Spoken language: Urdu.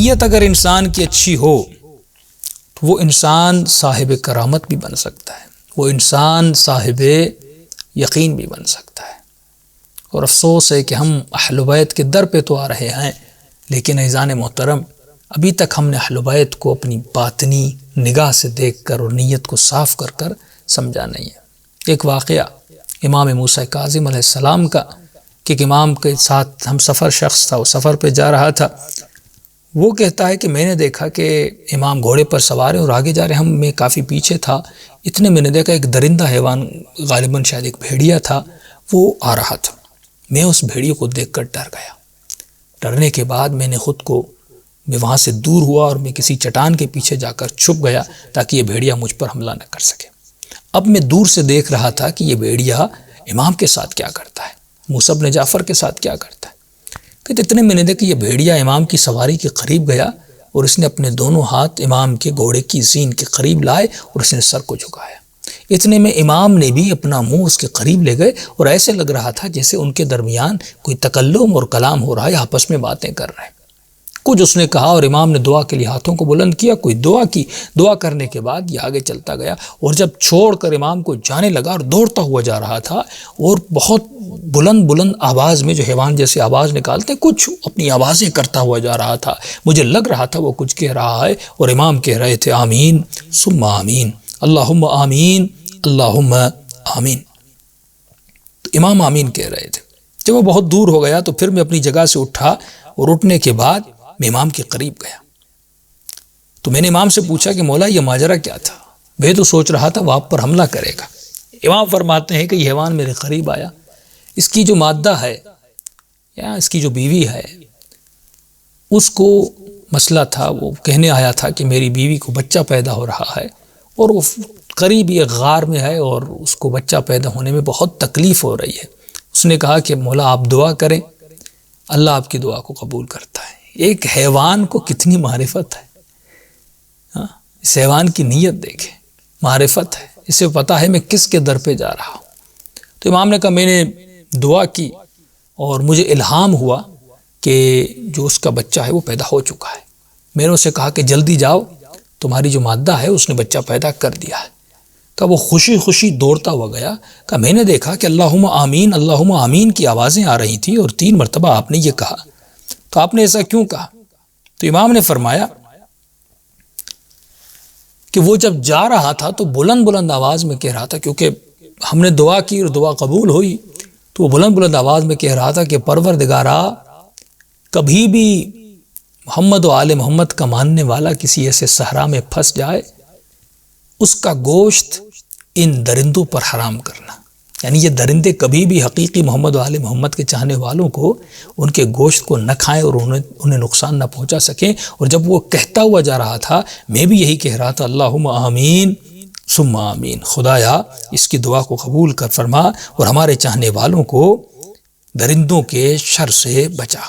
نیت اگر انسان کی اچھی ہو تو وہ انسان صاحب کرامت بھی بن سکتا ہے، وہ انسان صاحب یقین بھی بن سکتا ہے۔ اور افسوس ہے کہ ہم اہل بیت کے در پہ تو آ رہے ہیں، لیکن عزیزان محترم ابھی تک ہم نے اہل بیت کو اپنی باطنی نگاہ سے دیکھ کر اور نیت کو صاف کر کر سمجھا نہیں ہے۔ ایک واقعہ امام موسیٰ کاظم علیہ السلام کا کہ ایک امام کے ساتھ ہم سفر شخص تھا، وہ سفر پہ جا رہا تھا، وہ کہتا ہے کہ میں نے دیکھا کہ امام گھوڑے پر سوار ہیں اور آگے جا رہے ہیں، میں کافی پیچھے تھا، اتنے میں نے دیکھا ایک درندہ حیوان، غالباً شاید ایک بھیڑیا تھا، وہ آ رہا تھا۔ میں اس بھیڑیے کو دیکھ کر ڈر گیا۔ ڈرنے کے بعد میں وہاں سے دور ہوا اور میں کسی چٹان کے پیچھے جا کر چھپ گیا تاکہ یہ بھیڑیا مجھ پر حملہ نہ کر سکے۔ اب میں دور سے دیکھ رہا تھا کہ یہ بھیڑیا امام کے ساتھ کیا کرتا ہے، موسیٰ بن جعفر کے ساتھ کیا کرتا ہے۔ کہ اتنے میں نے دیکھا کہ یہ بھیڑیا امام کی سواری کے قریب گیا اور اس نے اپنے دونوں ہاتھ امام کے گھوڑے کی زین کے قریب لائے اور اس نے سر کو جھکایا۔ اتنے میں امام نے بھی اپنا منہ اس کے قریب لے گئے اور ایسے لگ رہا تھا جیسے ان کے درمیان کوئی تکلم اور کلام ہو رہا ہے، آپس میں باتیں کر رہے ہیں۔ کچھ اس نے کہا اور امام نے دعا کے لیے ہاتھوں کو بلند کیا، کوئی دعا کی، دعا کرنے کے بعد یہ آگے چلتا گیا اور جب چھوڑ کر امام کو جانے لگا اور دوڑتا ہوا جا رہا تھا اور بہت بلند آواز میں، جو حیوان جیسے آواز نکالتے ہیں، کچھ اپنی آوازیں کرتا ہوا جا رہا تھا۔ مجھے لگ رہا تھا وہ کچھ کہہ رہا ہے اور امام کہہ رہے تھے آمین ثم آمین، اللہم آمین اللہم آمین۔ تو امام آمین کہہ رہے تھے۔ جب وہ بہت دور ہو گیا تو پھر میں اپنی جگہ سے اٹھا اور اٹھنے کے بعد میں امام کے قریب گیا تو میں نے امام سے پوچھا کہ مولا یہ ماجرا کیا تھا؟ میں تو سوچ رہا تھا وہ آپ پر حملہ کرے گا۔ امام فرماتے ہیں کہ یہ حیوان میرے قریب آیا، اس کی جو مادہ ہے یا اس کی جو بیوی ہے، اس کو مسئلہ تھا، وہ کہنے آیا تھا کہ میری بیوی کو بچہ پیدا ہو رہا ہے اور وہ قریب یہ غار میں ہے اور اس کو بچہ پیدا ہونے میں بہت تکلیف ہو رہی ہے۔ اس نے کہا کہ مولا آپ دعا کریں، اللہ آپ کی دعا کو قبول کرتا ہے۔ ایک حیوان کو کتنی معرفت ہے، اس حیوان کی نیت دیکھیں، معرفت ہے، اسے پتا ہے میں کس کے در پہ جا رہا ہوں۔ تو امام نے کہا میں نے دعا کی اور مجھے الہام ہوا کہ جو اس کا بچہ ہے وہ پیدا ہو چکا ہے۔ میں نے اسے کہا کہ جلدی جاؤ، تمہاری جو مادہ ہے اس نے بچہ پیدا کر دیا ہے۔ تو وہ خوشی خوشی دوڑتا ہوا گیا کہ میں نے دیکھا کہ اللہم آمین کی آوازیں آ رہی تھی اور 3 مرتبہ آپ نے یہ کہا۔ تو آپ نے ایسا کیوں کہا؟ تو امام نے فرمایا کہ وہ جب جا رہا تھا تو بلند آواز میں کہہ رہا تھا، کیونکہ ہم نے دعا کی اور دعا قبول ہوئی، تو وہ بلند آواز میں کہہ رہا تھا کہ پروردگارا کبھی بھی محمد و آل محمد کا ماننے والا کسی ایسے صحرا میں پھنس جائے، اس کا گوشت ان درندوں پر حرام کرنا۔ یعنی یہ درندے کبھی بھی حقیقی محمد و آل محمد کے چاہنے والوں کو ان کے گوشت کو نہ کھائیں اور انہیں نقصان نہ پہنچا سکیں۔ اور جب وہ کہتا ہوا جا رہا تھا میں بھی یہی کہہ رہا تھا اللہم آمین ثم آمین، خدایا اس کی دعا کو قبول کر فرما اور ہمارے چاہنے والوں کو درندوں کے شر سے بچا۔